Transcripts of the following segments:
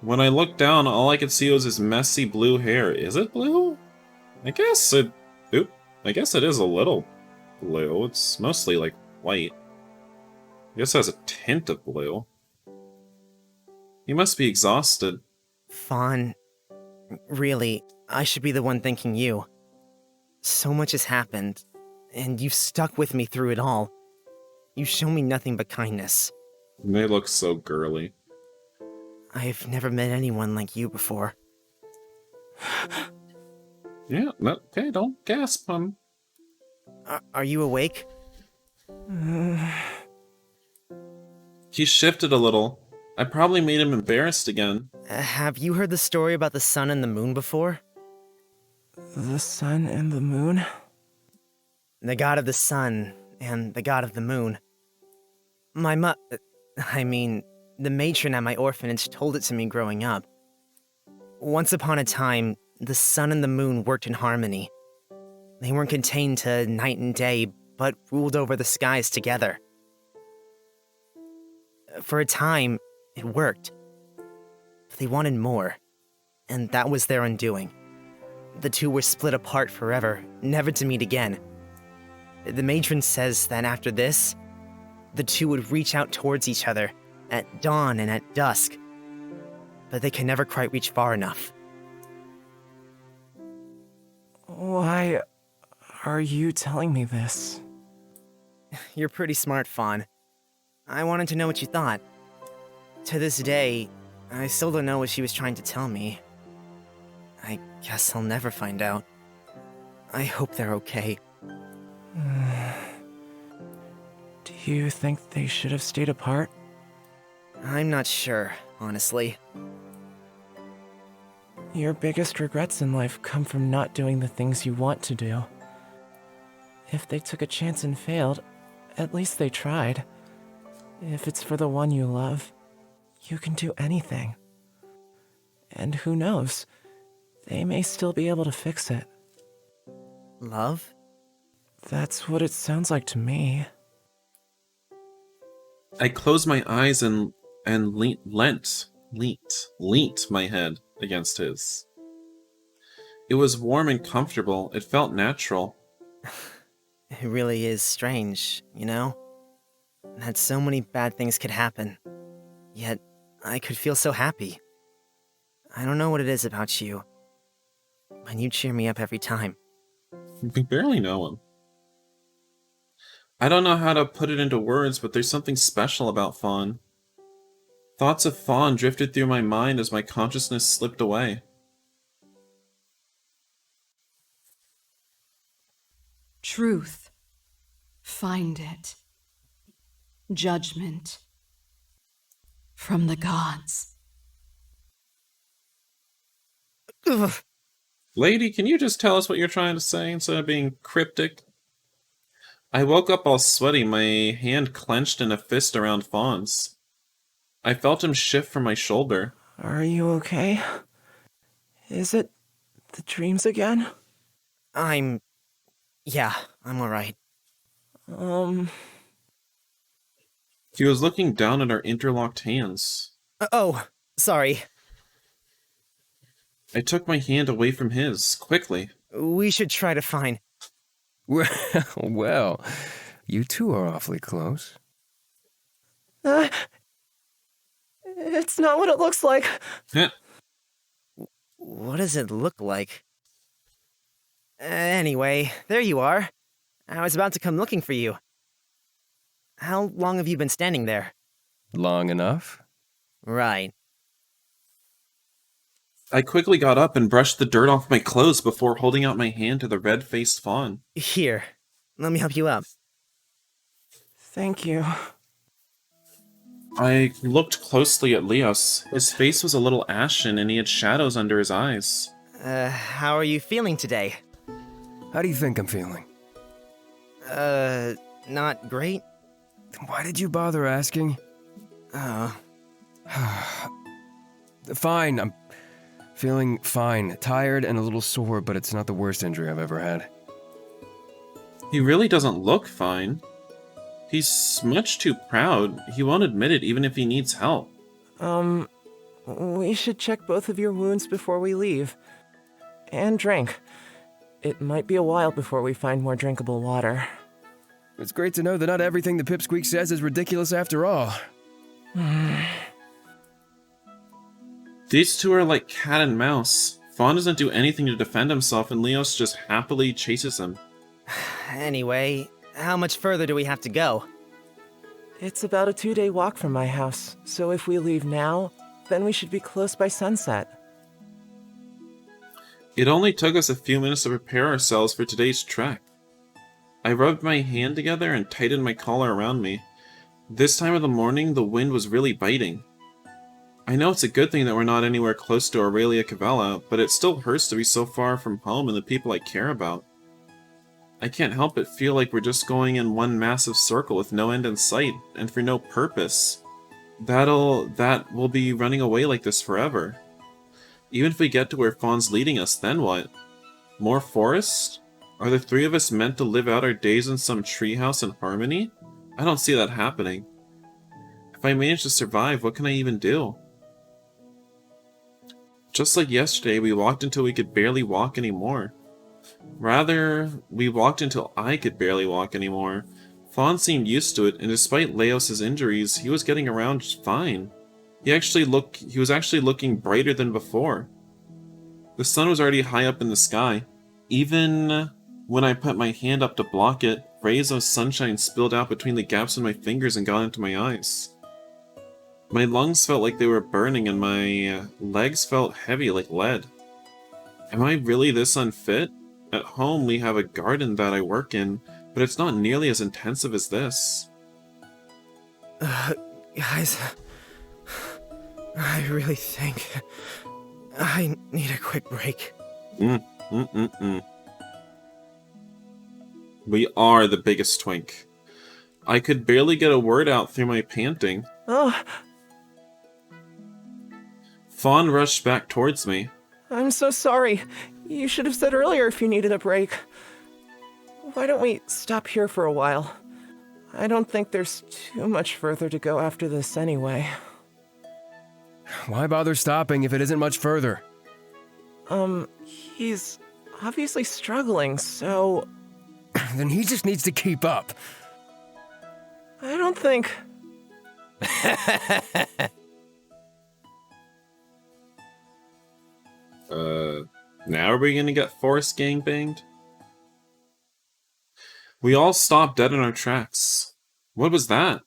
When I looked down, all I could see was his messy blue hair. Is it blue? I guess it... Oop. I guess it is a little blue. It's mostly, like, white. I guess it has a tint of blue. He must be exhausted. Fawn, really, I should be the one thanking you. So much has happened, and you've stuck with me through it all. You've shown me nothing but kindness. They look so girly. I've never met anyone like you before. Yeah, okay, don't gasp, hon. Are you awake? He shifted a little. I probably made him embarrassed again. Have you heard the story about the sun and the moon before? The sun and the moon? The god of the sun and the god of the moon. The matron at my orphanage told it to me growing up. Once upon a time, the sun and the moon worked in harmony. They weren't contained to night and day, but ruled over the skies together. For a time, it worked. But they wanted more, and that was their undoing. The two were split apart forever, never to meet again. The matron says that after this, the two would reach out towards each other, at dawn and at dusk, but they can never quite reach far enough. Why are you telling me this? You're pretty smart, Fawn. I wanted to know what you thought. To this day, I still don't know what she was trying to tell me. I guess I'll never find out. I hope they're okay. Do you think they should have stayed apart? I'm not sure, honestly. Your biggest regrets in life come from not doing the things you want to do. If they took a chance and failed, at least they tried. If it's for the one you love, you can do anything. And who knows, they may still be able to fix it. Love? That's what it sounds like to me. I closed my eyes and leant my head against his. It was warm and comfortable. It felt natural. It really is strange, you know? That so many bad things could happen. Yet, I could feel so happy. I don't know what it is about you, but you cheer me up every time. We barely know him. I don't know how to put it into words, but there's something special about Fawn. Thoughts of Fawn drifted through my mind as my consciousness slipped away. Truth. Find it. Judgment. From the gods. Ugh. Lady, can you just tell us what you're trying to say instead of being cryptic? I woke up all sweaty, my hand clenched in a fist around Fawn's. I felt him shift from my shoulder. Are you okay? Is it the dreams again? Yeah, I'm alright. He was looking down at our interlocked hands. Oh, sorry. I took my hand away from his, quickly. We should try to find... Well, you two are awfully close. It's not what it looks like. What does it look like? Anyway, there you are. I was about to come looking for you. How long have you been standing there? Long enough? Right. I quickly got up and brushed the dirt off my clothes before holding out my hand to the red-faced Fawn. Here, let me help you up. Thank you. I looked closely at Leos. His face was a little ashen and he had shadows under his eyes. How are you feeling today? How do you think I'm feeling? Not great? Then why did you bother asking? Fine, I'm feeling fine. Tired and a little sore, but it's not the worst injury I've ever had. He really doesn't look fine. He's much too proud. He won't admit it even if he needs help. We We should check both of your wounds before we leave. And drink. It might be a while before we find more drinkable water. It's great to know that not everything the Pipsqueak says is ridiculous after all. These two are like cat and mouse. Fawn doesn't do anything to defend himself, and Leos just happily chases him. Anyway, how much further do we have to go? It's about a 2-day walk from my house, so if we leave now, then we should be close by sunset. It only took us a few minutes to prepare ourselves for today's trek. I rubbed my hand together and tightened my collar around me. This time of the morning, the wind was really biting. I know it's a good thing that we're not anywhere close to Aurelia Cavella, but it still hurts to be so far from home and the people I care about. I can't help but feel like we're just going in one massive circle with no end in sight, and for no purpose. That we'll be running away like this forever. Even if we get to where Fawn's leading us, then what? More forest? Are the three of us meant to live out our days in some treehouse in harmony? I don't see that happening. If I manage to survive, what can I even do? Just like yesterday, we walked until we could barely walk anymore. Rather, we walked until I could barely walk anymore. Fawn seemed used to it, and despite Leos' injuries, he was getting around just fine. He was actually looking brighter than before. The sun was already high up in the sky. Even when I put my hand up to block it, rays of sunshine spilled out between the gaps in my fingers and got into my eyes. My lungs felt like they were burning and my legs felt heavy like lead. Am I really this unfit? At home we have a garden that I work in, but it's not nearly as intensive as this. Guys, I really think I need a quick break. We are the biggest twink. I could barely get a word out through my panting. Oh, Fawn rushed back towards me. I'm so sorry. You should have said earlier if you needed a break. Why don't we stop here for a while? I don't think there's too much further to go after this anyway. Why bother stopping if it isn't much further? He's obviously struggling, so... Then he just needs to keep up. I don't think... Now are we gonna get forest gangbanged? We all stopped dead in our tracks. What was that?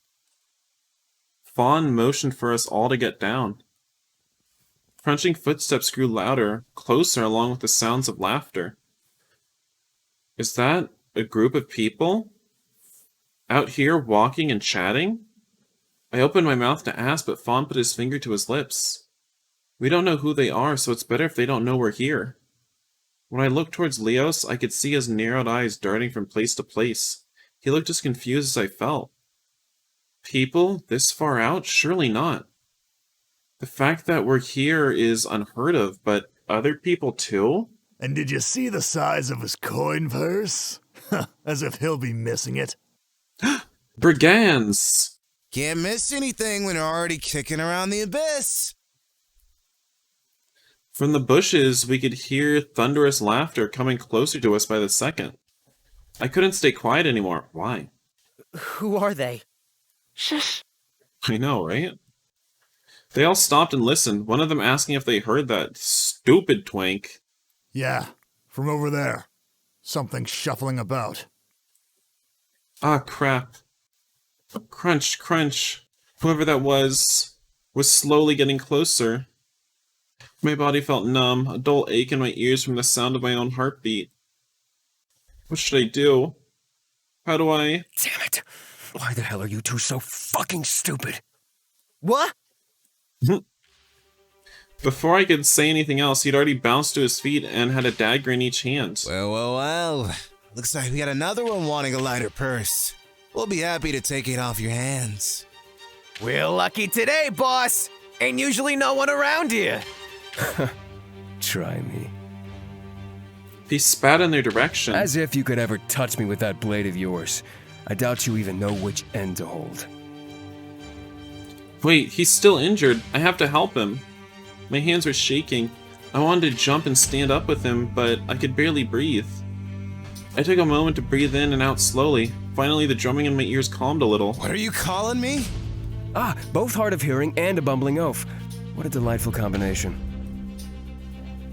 Fawn motioned for us all to get down. Crunching footsteps grew louder, closer along with the sounds of laughter. Is that a group of people? Out here walking and chatting? I opened my mouth to ask, but Fawn put his finger to his lips. We don't know who they are, so it's better if they don't know we're here. When I looked towards Leos, I could see his narrowed eyes darting from place to place. He looked as confused as I felt. People this far out? Surely not. The fact that we're here is unheard of, but other people too? And did you see the size of his coin purse? As if he'll be missing it. Brigands! Can't miss anything when you're already kicking around the abyss. From the bushes, we could hear thunderous laughter coming closer to us by the second. I couldn't stay quiet anymore. Why? Who are they? Shush. I know, right? They all stopped and listened, one of them asking if they heard that stupid twink. Yeah, from over there. Something shuffling about. Ah, crap. Crunch, crunch. Whoever that was slowly getting closer. My body felt numb, a dull ache in my ears from the sound of my own heartbeat. What should I do? How do I... Damn it! Why the hell are you two so fucking stupid? What? Before I could say anything else, he'd already bounced to his feet and had a dagger in each hand. Well. Looks like we got another one wanting a lighter purse. We'll be happy to take it off your hands. We're lucky today, boss! Ain't usually no one around here. Try me. He spat in their direction. As if you could ever touch me with that blade of yours. I doubt you even know which end to hold. Wait, he's still injured. I have to help him. My hands were shaking. I wanted to jump and stand up with him, but I could barely breathe. I took a moment to breathe in and out slowly. Finally, the drumming in my ears calmed a little. What are you calling me? Ah, both hard of hearing and a bumbling oaf. What a delightful combination.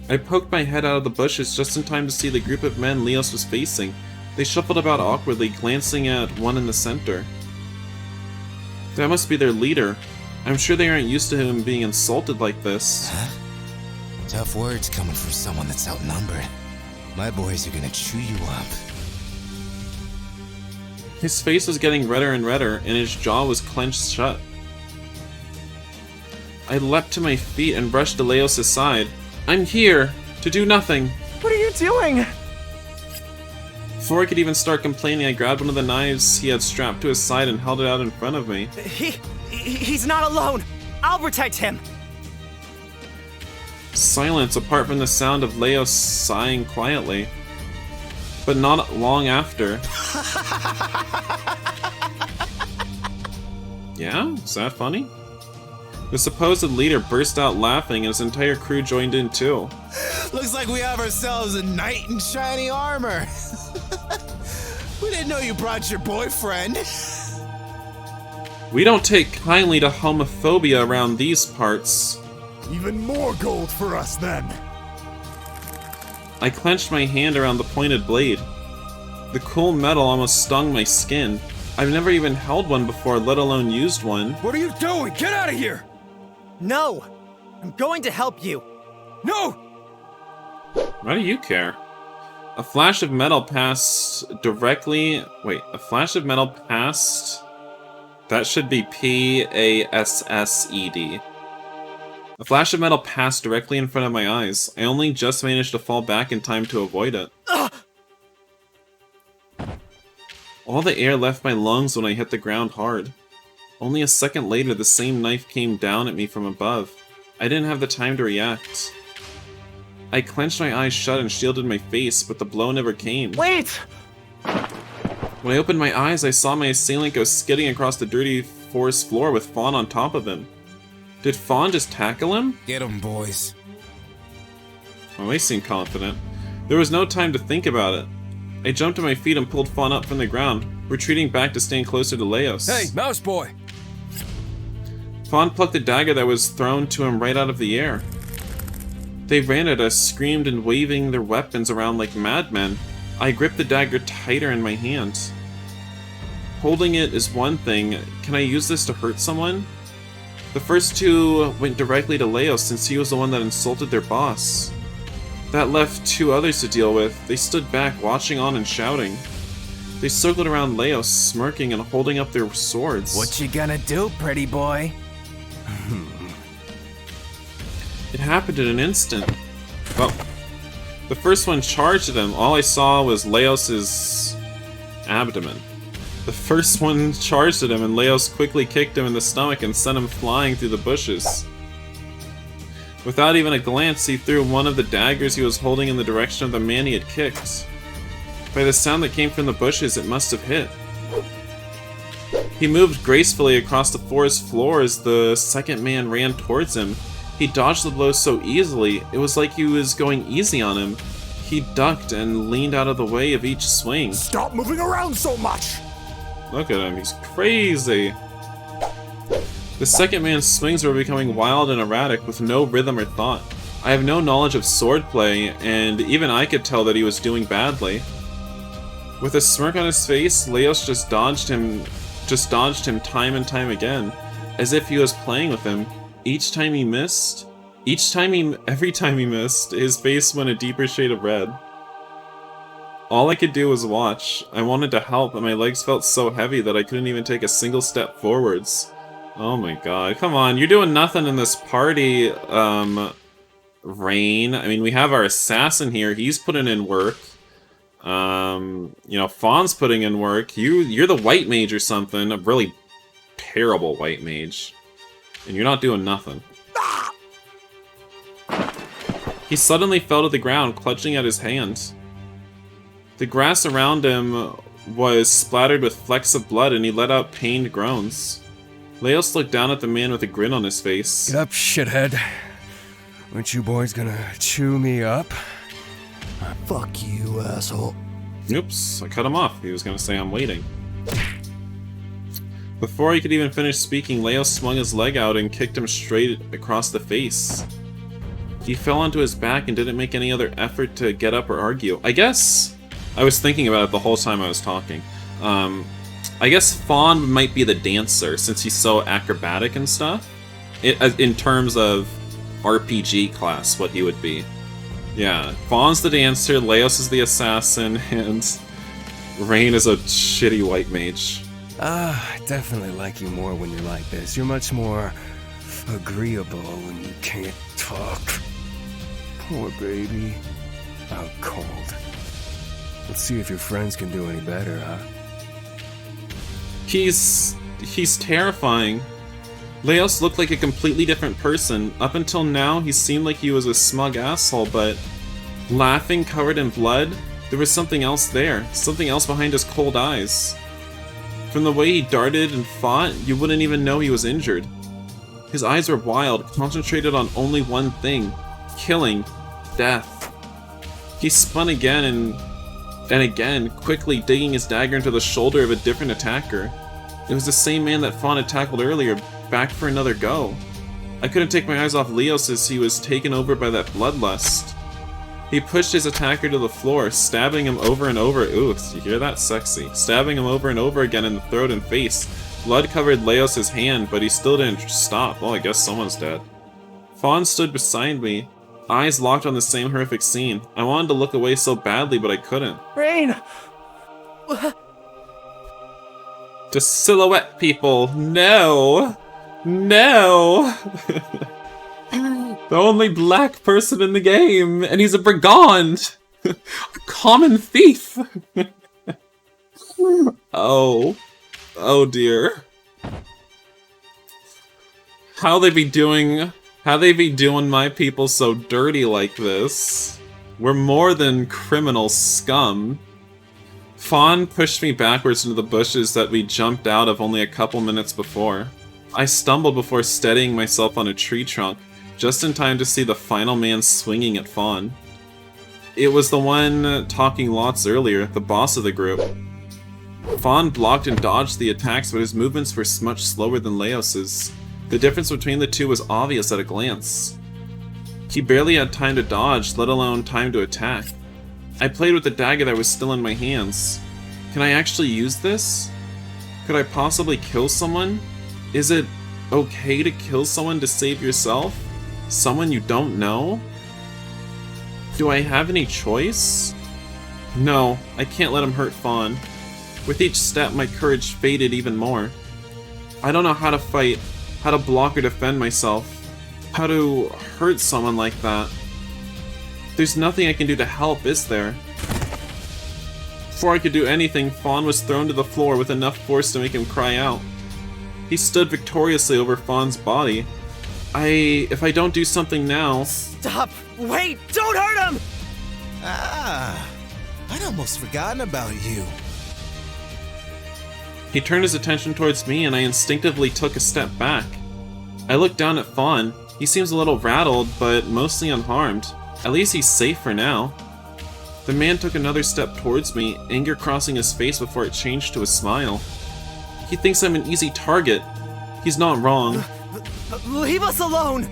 I poked my head out of the bushes just in time to see the group of men Leos was facing. They shuffled about awkwardly, glancing at one in the center. That must be their leader. I'm sure they aren't used to him being insulted like this. Huh? Tough words coming from someone that's outnumbered. My boys are gonna chew you up. His face was getting redder and redder, and his jaw was clenched shut. I leapt to my feet and brushed Leos aside. I'm here to do nothing. What are you doing? Before I could even start complaining, I grabbed one of the knives he had strapped to his side and held it out in front of me. He's not alone. I'll protect him. Silence apart from the sound of Leos sighing quietly. But not long after. Yeah? Is that funny? The supposed leader burst out laughing and his entire crew joined in too. Looks like we have ourselves a knight in shiny armor. We didn't know you brought your boyfriend. We don't take kindly to homophobia around these parts. Even more gold for us then. I clenched my hand around the pointed blade. The cool metal almost stung my skin. I've never even held one before, let alone used one. What are you doing? Get out of here! No! I'm going to help you. No! Why do you care? A flash of metal passed directly... Wait, a flash of metal passed... That should be P-A-S-S-E-D. A flash of metal passed directly in front of my eyes. I only just managed to fall back in time to avoid it. All the air left my lungs when I hit the ground hard. Only a second later, the same knife came down at me from above. I didn't have the time to react. I clenched my eyes shut and shielded my face, but the blow never came. Wait! When I opened my eyes, I saw my assailant go skidding across the dirty forest floor with Fawn on top of him. Did Fawn just tackle him? Get him, boys. Oh, they seem confident. There was no time to think about it. I jumped to my feet and pulled Fawn up from the ground, retreating back to stand closer to Leos. Hey, mouse boy! Fawn plucked the dagger that was thrown to him right out of the air. They ran at us, screamed and waving their weapons around like madmen. I gripped the dagger tighter in my hand. Holding it is one thing. Can I use this to hurt someone? The first two went directly to Leos since he was the one that insulted their boss. That left two others to deal with. They stood back, watching on and shouting. They circled around Leos, smirking and holding up their swords. What you gonna do, pretty boy? It happened in an instant. Well, the first one charged at him. All I saw was Leos's abdomen. The first one charged at him, and Leos quickly kicked him in the stomach and sent him flying through the bushes. Without even a glance, he threw one of the daggers he was holding in the direction of the man he had kicked. By the sound that came from the bushes, it must have hit. He moved gracefully across the forest floor as the second man ran towards him. He dodged the blow so easily, it was like he was going easy on him. He ducked and leaned out of the way of each swing. Stop moving around so much! Look at him, he's crazy. The second man's swings were becoming wild and erratic with no rhythm or thought. I have no knowledge of swordplay, and even I could tell that he was doing badly. With a smirk on his face, Leos just dodged him time and time again, as if he was playing with him. Every time he missed, his face went a deeper shade of red. All I could do was watch. I wanted to help, but my legs felt so heavy that I couldn't even take a single step forwards. Oh my god, come on, you're doing nothing in this party, Rain. I mean, we have our assassin here, he's putting in work. You know, Fawn's putting in work. You're the white mage or something, a really terrible white mage. And you're not doing nothing. He suddenly fell to the ground, clutching at his hand. The grass around him was splattered with flecks of blood, and he let out pained groans. Leos looked down at the man with a grin on his face. Get up, shithead. Aren't you boys gonna chew me up? Fuck you, asshole. Oops, I cut him off. He was gonna say I'm waiting. Before he could even finish speaking, Leo swung his leg out and kicked him straight across the face. He fell onto his back and didn't make any other effort to get up or argue. I guess... I was thinking about it the whole time I was talking. I guess Fawn might be the dancer, since he's so acrobatic and stuff. In terms of RPG class, what he would be. Yeah, Fawn's the dancer, Leos is the assassin, and Rain is a shitty white mage. I definitely like you more when you're like this. You're much more agreeable when you can't talk. Poor baby. Out cold. Let's see if your friends can do any better, huh? He's terrifying. Leos looked like a completely different person. Up until now, he seemed like he was a smug asshole, but laughing, covered in blood, there was something else there. Something else behind his cold eyes. From the way he darted and fought, you wouldn't even know he was injured. His eyes were wild, concentrated on only one thing. Killing. Death. He spun again and again, quickly digging his dagger into the shoulder of a different attacker. It was the same man that Fawn had tackled earlier, back for another go. I couldn't take my eyes off Leos as he was taken over by that bloodlust. He pushed his attacker to the floor, stabbing him over and over. Ooh, you hear that? Sexy. Stabbing him over and over again in the throat and face. Blood covered Leos' hand, but he still didn't stop. Well, I guess someone's dead. Fawn stood beside me, eyes locked on the same horrific scene. I wanted to look away so badly, but I couldn't. Rain! To silhouette people, no! No! The only black person in the game, and he's a brigand! A common thief! Oh. Oh dear. How they be doing my people so dirty like this? We're more than criminal scum. Fawn pushed me backwards into the bushes that we jumped out of only a couple minutes before. I stumbled before steadying myself on a tree trunk, just in time to see the final man swinging at Fawn. It was the one talking lots earlier, the boss of the group. Fawn blocked and dodged the attacks, but his movements were much slower than Leos's. The difference between the two was obvious at a glance. He barely had time to dodge, let alone time to attack. I played with the dagger that was still in my hands. Can I actually use this? Could I possibly kill someone? Is it okay to kill someone to save yourself? Someone you don't know? Do I have any choice? No, I can't let him hurt Fawn. With each step, my courage faded even more. I don't know how to fight, how to block or defend myself, how to hurt someone like that. There's nothing I can do to help, is there? Before I could do anything, Fawn was thrown to the floor with enough force to make him cry out. He stood victoriously over Fawn's body. If I don't do something now... Stop! Wait! Don't hurt him! Ah, I'd almost forgotten about you. He turned his attention towards me and I instinctively took a step back. I looked down at Fawn. He seems a little rattled, but mostly unharmed. At least he's safe for now. The man took another step towards me, anger crossing his face before it changed to a smile. He thinks I'm an easy target. He's not wrong. Leave us alone!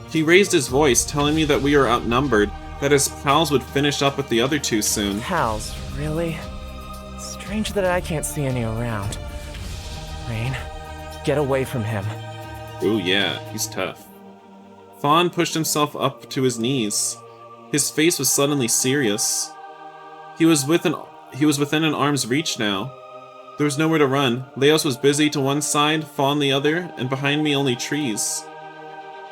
He raised his voice, telling me that we are outnumbered, that his pals would finish up with the other two soon. Pals, really? Strange that I can't see any around. Rain, get away from him. Ooh yeah, he's tough. Fawn pushed himself up to his knees. His face was suddenly serious. He was within an arm's reach now. There was nowhere to run. Leos was busy to one side, Fawn the other, and behind me only trees.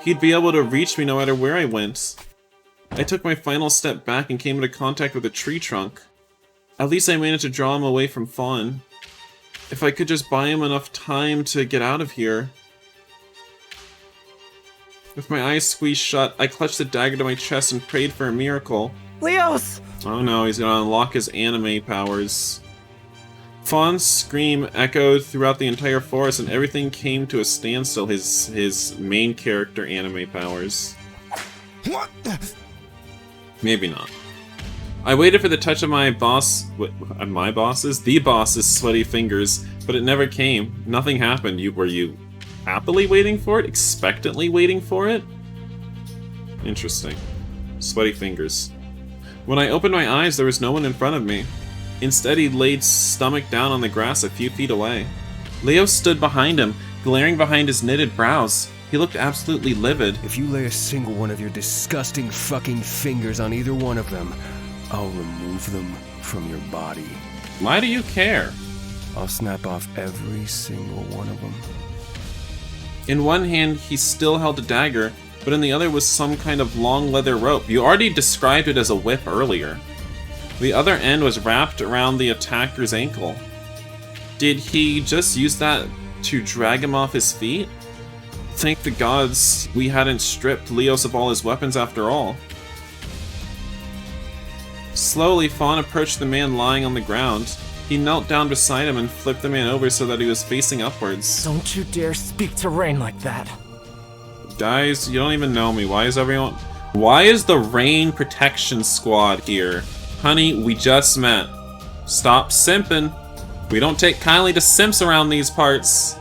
He'd be able to reach me no matter where I went. I took my final step back and came into contact with a tree trunk. At least I managed to draw him away from Fawn. If I could just buy him enough time to get out of here. With my eyes squeezed shut, I clutched the dagger to my chest and prayed for a miracle. Leos! Oh no, he's gonna unlock his anime powers. Fawn's scream echoed throughout the entire forest and everything came to a standstill. His main character anime powers. What? Maybe not. I waited for the touch of the boss's sweaty fingers, but it never came. Nothing happened. Were you happily waiting for it? Expectantly waiting for it? Interesting. Sweaty fingers. When I opened my eyes, there was no one in front of me. Instead, he laid stomach down on the grass a few feet away. Leo stood behind him, glaring behind his knitted brows. He looked absolutely livid. If you lay a single one of your disgusting fucking fingers on either one of them, I'll remove them from your body. Why do you care? I'll snap off every single one of them. In one hand, he still held a dagger, but in the other was some kind of long leather rope. You already described it as a whip earlier. The other end was wrapped around the attacker's ankle. Did he just use that to drag him off his feet? Thank the gods we hadn't stripped Leos of all his weapons after all. Slowly, Fawn approached the man lying on the ground. He knelt down beside him and flipped the man over so that he was facing upwards. Don't you dare speak to Rain like that. Guys, you don't even know me. Why is the Rain Protection Squad here? Honey, we just met. Stop simping. We don't take kindly to simps around these parts.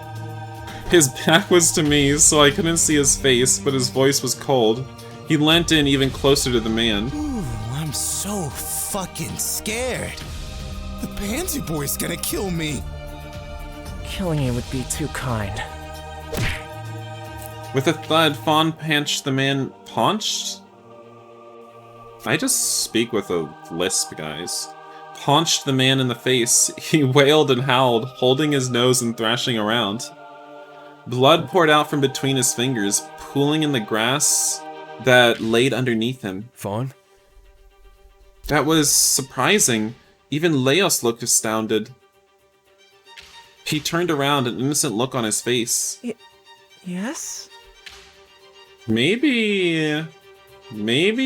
His back was to me, so I couldn't see his face, but his voice was cold. He leant in even closer to the man. Ooh, I'm so fucking scared. The pansy boy's gonna kill me. Killing you would be too kind. With a thud, Fawn punched the man. Punched? I just speak with a lisp, guys. Punched the man in the face. He wailed and howled, holding his nose and thrashing around. Blood poured out from between his fingers, pooling in the grass that laid underneath him. Fawn? That was surprising. Even Leos looked astounded. He turned around, an innocent look on his face. Yes? Maybe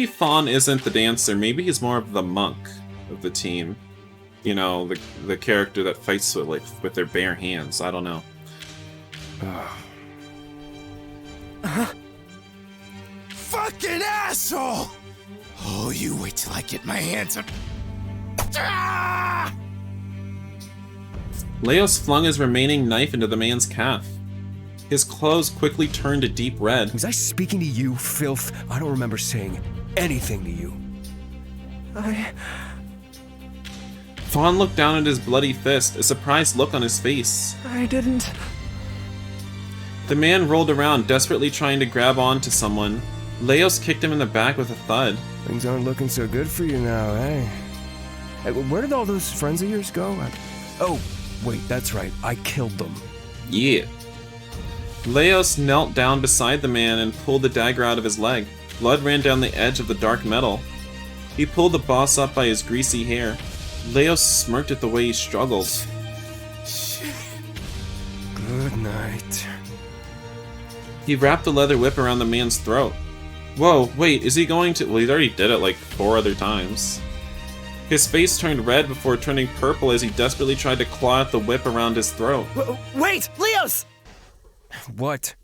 Fawn isn't the dancer. Maybe he's more of the monk of the team. You know, the character that fights with their bare hands. I don't know. Fucking asshole! Oh, you wait till I get my hands up. Ah! Leos flung his remaining knife into the man's calf. His clothes quickly turned a deep red. Was I speaking to you, filth? I don't remember saying anything to you. Fawn looked down at his bloody fist, a surprised look on his face. I didn't... The man rolled around, desperately trying to grab onto someone. Leos kicked him in the back with a thud. Things aren't looking so good for you now, eh? Hey, where did all those friends of yours go? Oh, wait, that's right. I killed them. Yeah. Leos knelt down beside the man and pulled the dagger out of his leg. Blood ran down the edge of the dark metal. He pulled the boss up by his greasy hair. Leos smirked at the way he struggled. Good night. He wrapped the leather whip around the man's throat. Whoa, wait, is he going to... Well, he already did it like 4 other times. His face turned red before turning purple as he desperately tried to claw at the whip around his throat. Wait, Leos! What?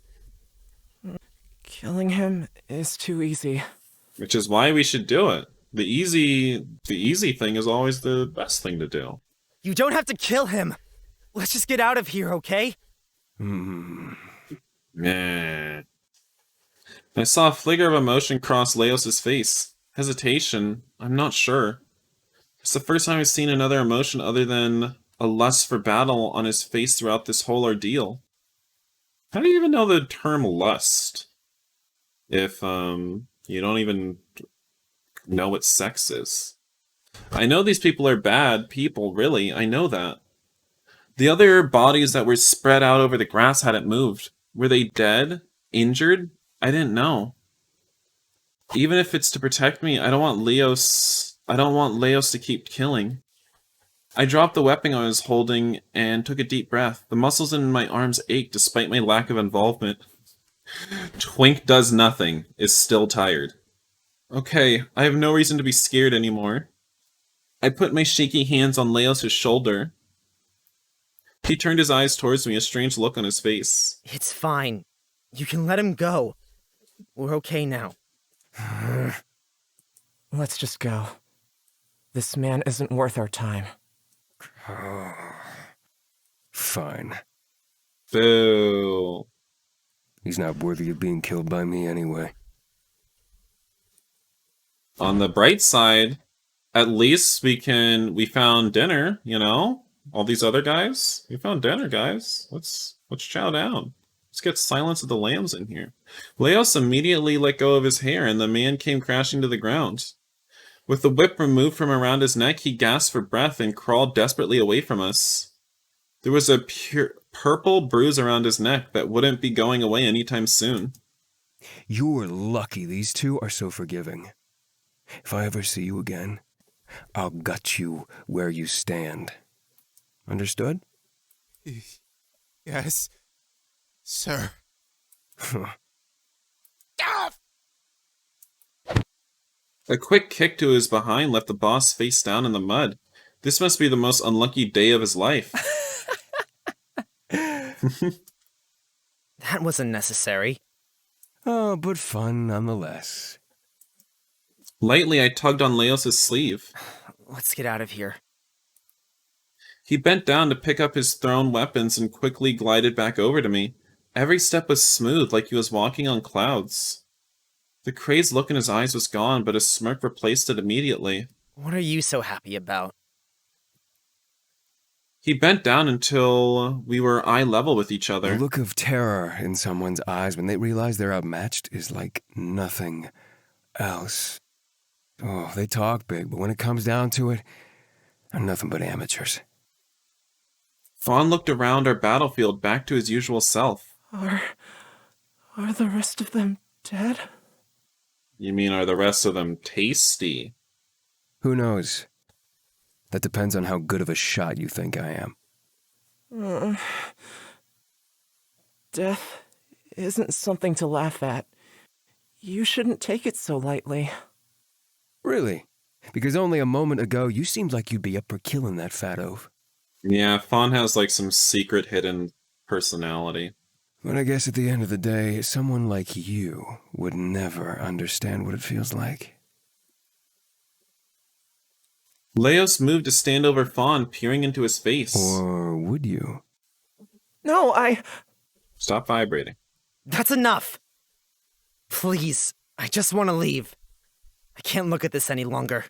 Killing him is too easy. Which is why we should do it. The easy thing is always the best thing to do. You don't have to kill him. Let's just get out of here, okay? Meh. I saw a flicker of emotion cross Leos' face. Hesitation. I'm not sure. It's the first time I've seen another emotion other than a lust for battle on his face throughout this whole ordeal. How do you even know the term lust? If, you don't even know what sex is. I know these people are bad people, really. I know that. The other bodies that were spread out over the grass hadn't moved. Were they dead? Injured? I didn't know. Even if it's to protect me, I don't want Leos to keep killing. I dropped the weapon I was holding and took a deep breath. The muscles in my arms ached despite my lack of involvement. Twink does nothing, is still tired. Okay, I have no reason to be scared anymore. I put my shaky hands on Leos' shoulder. He turned his eyes towards me, a strange look on his face. It's fine. You can let him go. We're okay now. Let's just go. This man isn't worth our time. Fine. Boo. He's not worthy of being killed by me anyway. On the bright side, at least we found dinner, you know? All these other guys. We found dinner, guys. Let's chow down. Let's get Silence of the Lambs in here. Leos immediately let go of his hair, and the man came crashing to the ground. With the whip removed from around his neck, he gasped for breath and crawled desperately away from us. There was a purple bruise around his neck that wouldn't be going away anytime soon. You're lucky these two are so forgiving. If I ever see you again, I'll gut you where you stand. Understood? Yes, sir. A quick kick to his behind left the boss face down in the mud. This must be the most unlucky day of his life. That wasn't necessary. Oh, but fun nonetheless. Lightly, I tugged on Leos' sleeve. Let's get out of here. He bent down to pick up his thrown weapons and quickly glided back over to me. Every step was smooth, like he was walking on clouds. The crazed look in his eyes was gone, but a smirk replaced it immediately. What are you so happy about? He bent down until we were eye level with each other. The look of terror in someone's eyes when they realize they're outmatched is like nothing else. Oh, they talk big, but when it comes down to it, they're nothing but amateurs. Fawn looked around our battlefield back to his usual self. Are the rest of them dead? You mean, are the rest of them tasty? Who knows? That depends on how good of a shot you think I am. Death isn't something to laugh at. You shouldn't take it so lightly. Really? Because only a moment ago you seemed like you'd be up for killing that fat oaf. Yeah, Fawn has like some secret hidden personality. But I guess at the end of the day, someone like you would never understand what it feels like. Leos moved to stand over Fawn, peering into his face. Or would you? No, Stop vibrating. That's enough! Please, I just want to leave. I can't look at this any longer.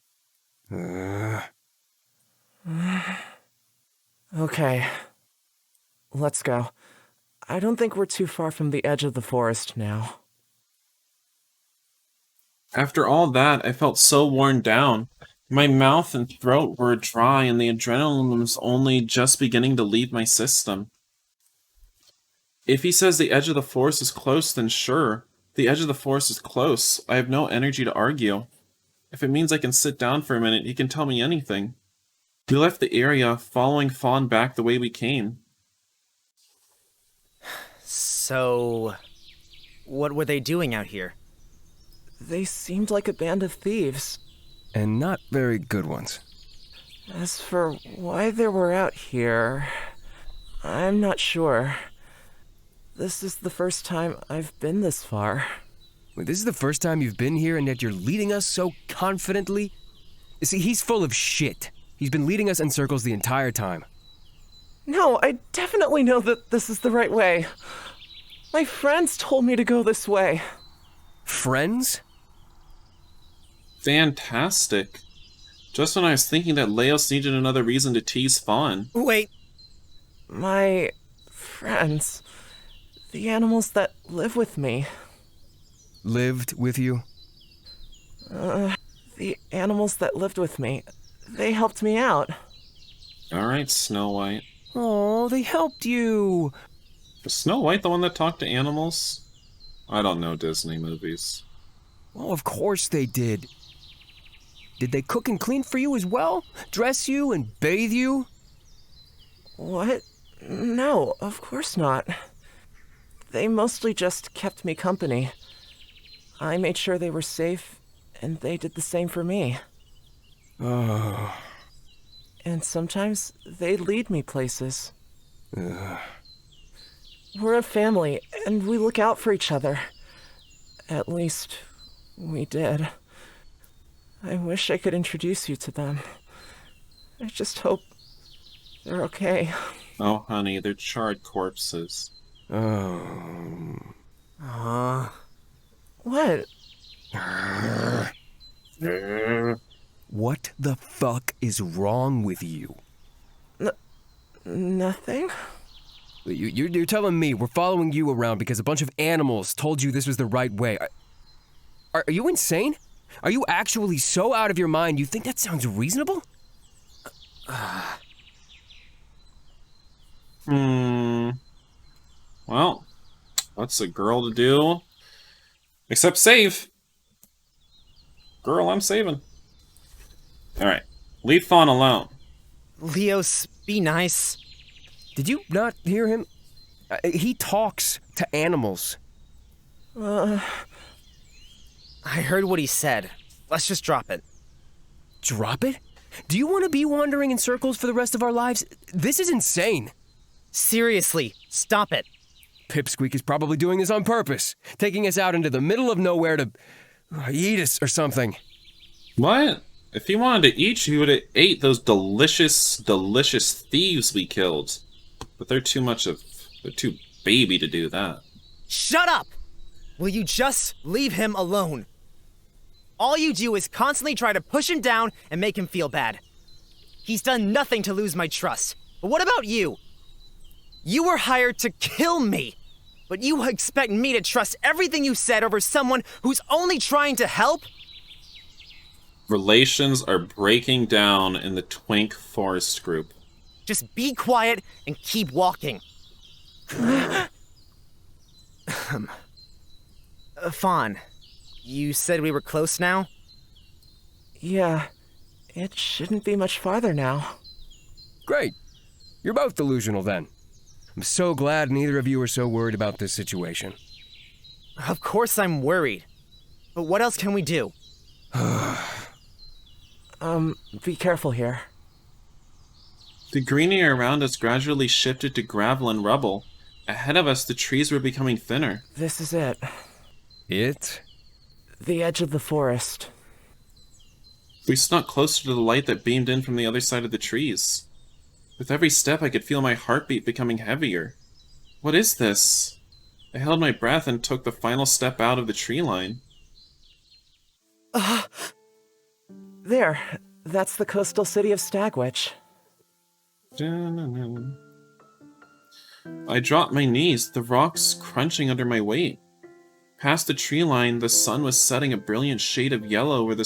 Okay. Let's go. I don't think we're too far from the edge of the forest now. After all that, I felt so worn down. My mouth and throat were dry, and the adrenaline was only just beginning to leave my system. If he says the edge of the forest is close, then sure. The edge of the forest is close. I have no energy to argue. If it means I can sit down for a minute, he can tell me anything. We left the area, following Fawn back the way we came. So, what were they doing out here? They seemed like a band of thieves. And not very good ones. As for why they were out here, I'm not sure. This is the first time I've been this far. Wait, this is the first time you've been here and yet you're leading us so confidently? You see, he's full of shit. He's been leading us in circles the entire time. No, I definitely know that this is the right way. My friends told me to go this way. Friends? Fantastic. Just when I was thinking that Leos needed another reason to tease Fawn. Wait, My friends. The animals that live with me. Lived with you? The animals that lived with me. They helped me out. Alright, Snow White. Oh, they helped you. Was Snow White the one that talked to animals? I don't know Disney movies. Well, of course they did. Did they cook and clean for you as well? Dress you and bathe you? What? No, of course not. They mostly just kept me company. I made sure they were safe, and they did the same for me. Oh. And sometimes they'd lead me places. We're a family, and we look out for each other. At least, we did. I wish I could introduce you to them. I just hope they're okay. Oh, honey, they're charred corpses. What? What the fuck is wrong with you? Nothing? You're telling me we're following you around because a bunch of animals told you this was the right way. Are you insane? Are you actually so out of your mind you think that sounds reasonable? Well, what's a girl to do? Except save. Girl, I'm saving. Alright. Leave Fawn alone. Leos, be nice. Did you not hear him? He talks to animals. I heard what he said. Let's just drop it. Drop it? Do you want to be wandering in circles for the rest of our lives? This is insane. Seriously, stop it. Pipsqueak is probably doing this on purpose, taking us out into the middle of nowhere to eat us or something. What? If he wanted to eat you, he would have ate those delicious, delicious thieves we killed. But they're too baby to do that. Shut up! Will you just leave him alone? All you do is constantly try to push him down and make him feel bad. He's done nothing to lose my trust. But what about you? You were hired to kill me, but you expect me to trust everything you said over someone who's only trying to help? Relations are breaking down in the Twink Forest group. Just be quiet and keep walking. Fawn, you said we were close now? Yeah, it shouldn't be much farther now. Great. You're both delusional then. I'm so glad neither of you are so worried about this situation. Of course I'm worried. But what else can we do? Be careful here. The greenery around us gradually shifted to gravel and rubble. Ahead of us, the trees were becoming thinner. This is it. It? The edge of the forest. We snuck closer to the light that beamed in from the other side of the trees. With every step, I could feel my heartbeat becoming heavier. What is this? I held my breath and took the final step out of the tree line. There. That's the coastal city of Stagwitch. I dropped my knees, the rocks crunching under my weight. Past the tree line, the sun was setting a brilliant shade of yellow over the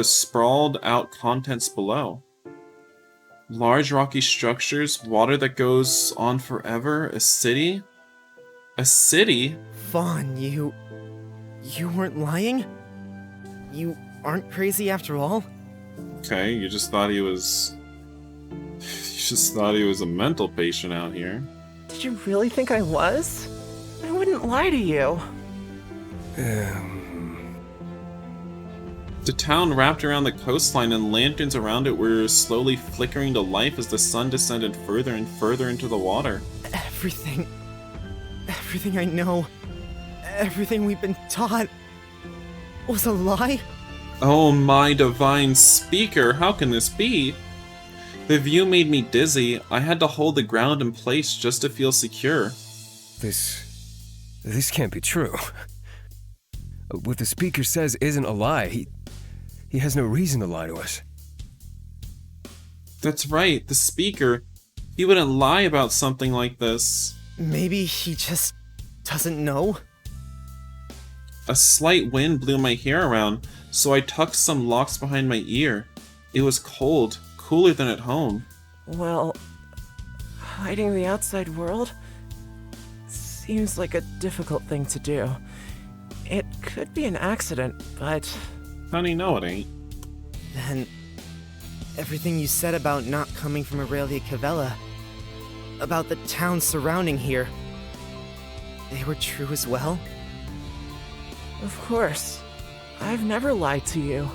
sprawled out contents below. Large rocky structures, water that goes on forever, a city? A city? Fawn, you weren't lying? You aren't crazy after all? Okay, you just thought he was... You just thought he was a mental patient out here. Did you really think I was? I wouldn't lie to you. The town wrapped around the coastline and lanterns around it were slowly flickering to life as the sun descended further and further into the water. Everything I know, everything we've been taught, was a lie? Oh my divine speaker, how can this be? The view made me dizzy. I had to hold the ground in place just to feel secure. This can't be true. What the speaker says isn't a lie. He has no reason to lie to us. That's right, the speaker. He wouldn't lie about something like this. Maybe he just doesn't know? A slight wind blew my hair around, so I tucked some locks behind my ear. It was cold, cooler than at home. Well, hiding the outside world seems like a difficult thing to do. It could be an accident, but... Honey, no it ain't. Then, everything you said about not coming from Aurelia Cavella, about the town surrounding here, they were true as well? Of course. I've never lied to you.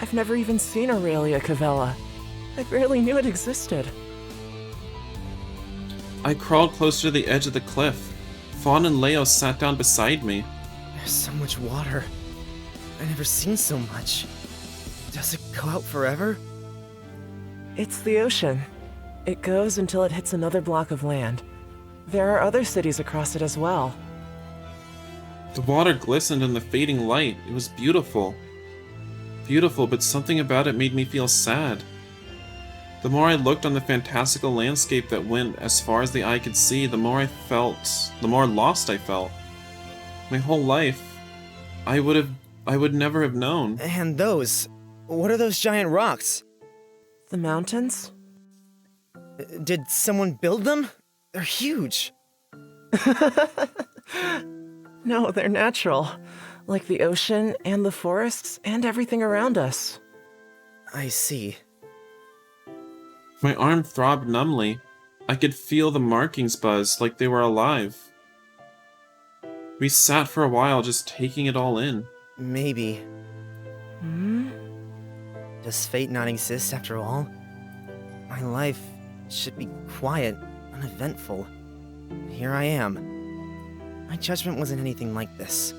I've never even seen Aurelia Cavella. I barely knew it existed. I crawled closer to the edge of the cliff. Fawn and Leo sat down beside me. There's so much water. I've never seen so much. Does it go out forever? It's the ocean. It goes until it hits another block of land. There are other cities across it as well. The water glistened in the fading light. It was beautiful. Beautiful, but something about it made me feel sad. The more I looked on the fantastical landscape that went as far as the eye could see, the more lost I felt. My whole life, I would never have known. And those, what are those giant rocks? The mountains? Did someone build them? They're huge. No, they're natural. Like the ocean and the forests and everything around us. I see. My arm throbbed numbly. I could feel the markings buzz like they were alive. We sat for a while just taking it all in. Maybe. Hmm? Does fate not exist after all? My life should be quiet, uneventful. Here I am. My judgment wasn't anything like this.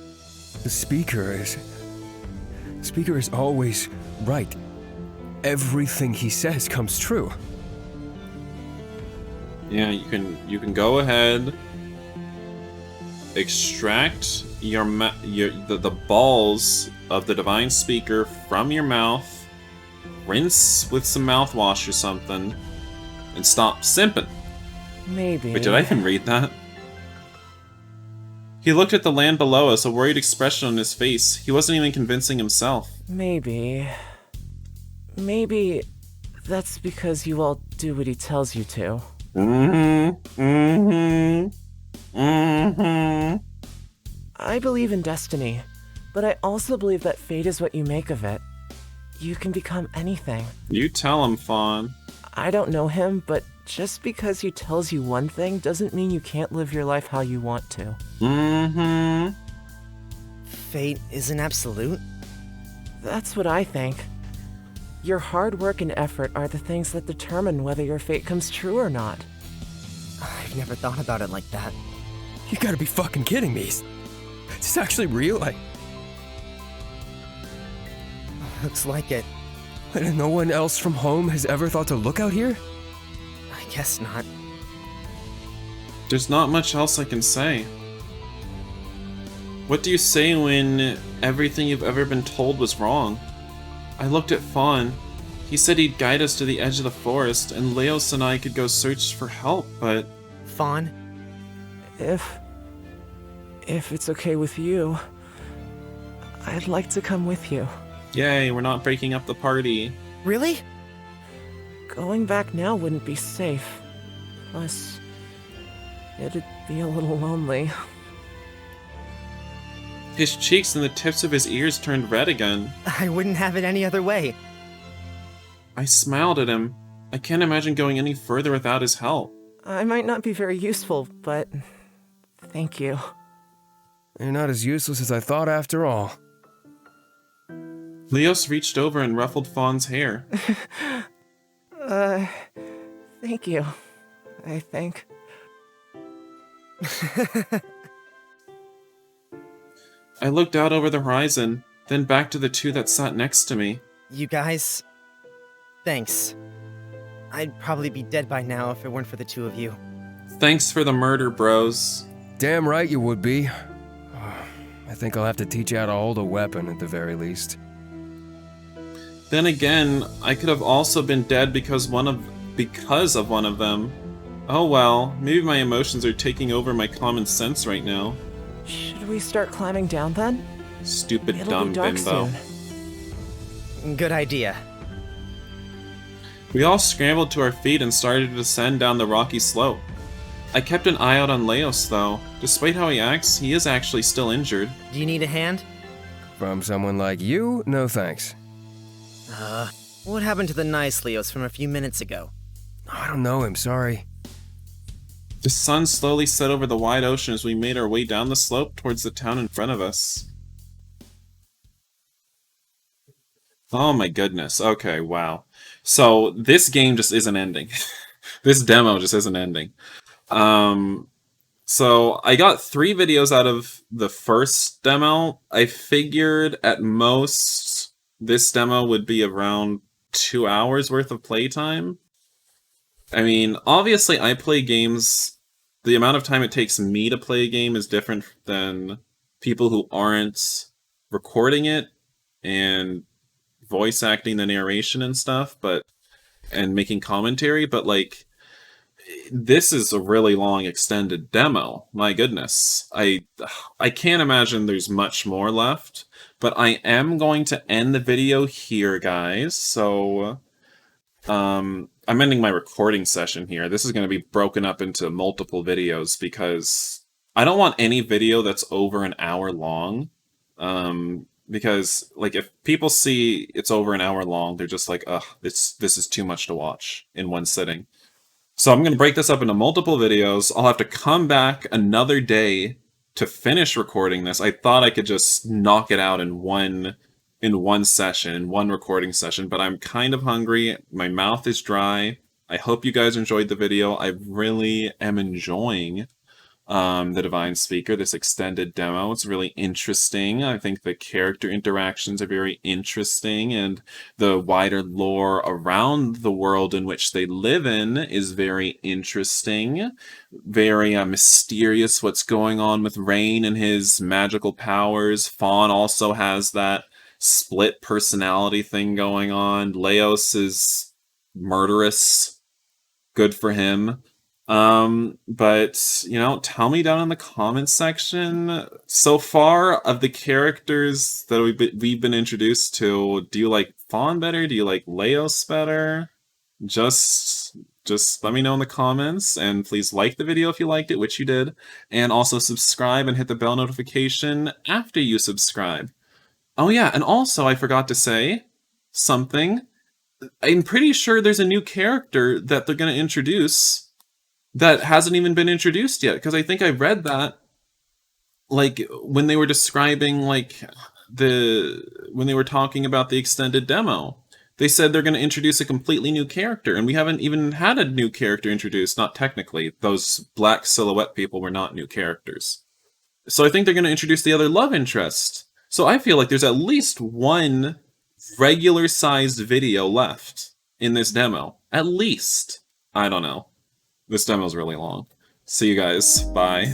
The speaker is always right. Everything he says comes true. Yeah, you can go ahead, extract the balls of the divine speaker from your mouth, rinse with some mouthwash or something, and stop simping. Maybe. Wait, did I even read that? He looked at the land below us, a worried expression on his face. He wasn't even convincing himself. Maybe that's because you all do what he tells you to. I believe in destiny, but I also believe that fate is what you make of it. You can become anything. You tell him, Fawn. I don't know him, but just because he tells you one thing doesn't mean you can't live your life how you want to. Fate isn't absolute? That's what I think. Your hard work and effort are the things that determine whether your fate comes true or not. I've never thought about it like that. You gotta be fucking kidding me. Is this actually real? Looks like it. And no one else from home has ever thought to look out here? I guess not. There's not much else I can say. What do you say when everything you've ever been told was wrong? I looked at Fawn. He said he'd guide us to the edge of the forest, and Leos and I could go search for help, but... Fawn? If it's okay with you, I'd like to come with you. Yay, we're not breaking up the party. Really? Going back now wouldn't be safe. Plus, it'd be a little lonely. His cheeks and the tips of his ears turned red again. I wouldn't have it any other way. I smiled at him. I can't imagine going any further without his help. I might not be very useful, but thank you. You're not as useless as I thought after all. Leos reached over and ruffled Fawn's hair. Thank you, I think. I looked out over the horizon, then back to the two that sat next to me. You guys, thanks. I'd probably be dead by now if it weren't for the two of you. Thanks for the murder, bros. Damn right you would be. I think I'll have to teach you how to hold a weapon at the very least. Then again, I could have also been dead because of one of them. Oh well, maybe my emotions are taking over my common sense right now. Should we start climbing down then? Stupid It'll dumb be dark bimbo. soon. Good idea. We all scrambled to our feet and started to descend down the rocky slope. I kept an eye out on Leos though. Despite how he acts, he is actually still injured. Do you need a hand? From someone like you, no thanks. What happened to the nice Leos from a few minutes ago? I don't know him, sorry. The sun slowly set over the wide ocean as we made our way down the slope towards the town in front of us. Oh my goodness. Okay, wow. So this game just isn't ending. This demo just isn't ending. So I got 3 videos out of the first demo. I figured at most this demo would be around 2 hours worth of playtime. I mean, obviously I play games, the amount of time it takes me to play a game is different than people who aren't recording it and voice acting the narration and stuff, and making commentary, but like, this is a really long extended demo. My goodness. I can't imagine there's much more left, but I am going to end the video here, guys. So I'm ending my recording session here. This is going to be broken up into multiple videos because I don't want any video that's over an hour long. Because like if people see it's over an hour long, they're just like, ugh, this is too much to watch in one sitting. So I'm going to break this up into multiple videos. I'll have to come back another day to finish recording this. I thought I could just knock it out in one session, in one recording session, but I'm kind of hungry. My mouth is dry. I hope you guys enjoyed the video. I really am enjoying the Divine Speaker, this extended demo. It's really interesting. I think the character interactions are very interesting, and the wider lore around the world in which they live in is very interesting. Very mysterious what's going on with Rain and his magical powers. Fawn also has that split personality thing going on. Leos is murderous. Good for him. But, you know, tell me down in the comments section, so far, of the characters that we've been introduced to, do you like Fawn better? Do you like Leos better? Just let me know in the comments, and please like the video if you liked it, which you did, and also subscribe and hit the bell notification after you subscribe. Oh yeah, and also I forgot to say something. I'm pretty sure there's a new character that they're going to introduce that hasn't even been introduced yet, because I think I read that, like, when they were describing, like, when they were talking about the extended demo. They said they're going to introduce a completely new character, and we haven't even had a new character introduced, not technically. Those black silhouette people were not new characters. So I think they're going to introduce the other love interest. So I feel like there's at least one regular-sized video left in this demo. At least. I don't know. This demo's really long. See you guys. Bye.